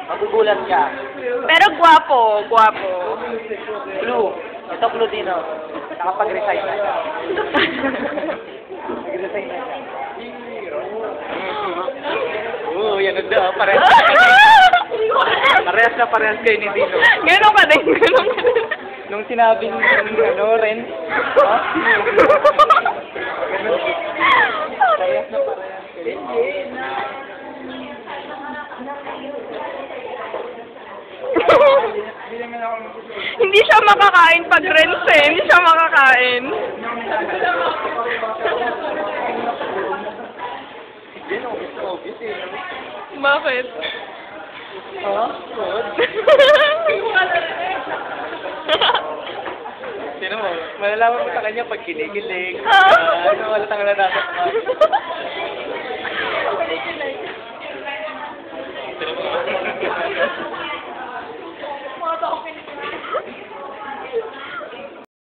Magugulat ka. Pero gwapo, gwapo. Clue. Ito clue din, oh. Nakapag-resign na siya. Nag-resign na siya. Oo, yan na. Parehas kayo ni Dino. Gano'n ka din, gano'n ka din. Nung sinabing, rent, parehas na parehas kayo. Hindi siya makakain pag rents eh. Hindi siya makakain. Obvious eh. Bakit? Ha? Good. Sino mo? Malalaman mo sa kanya pag kinikilig. Wala tang nalatasap ka.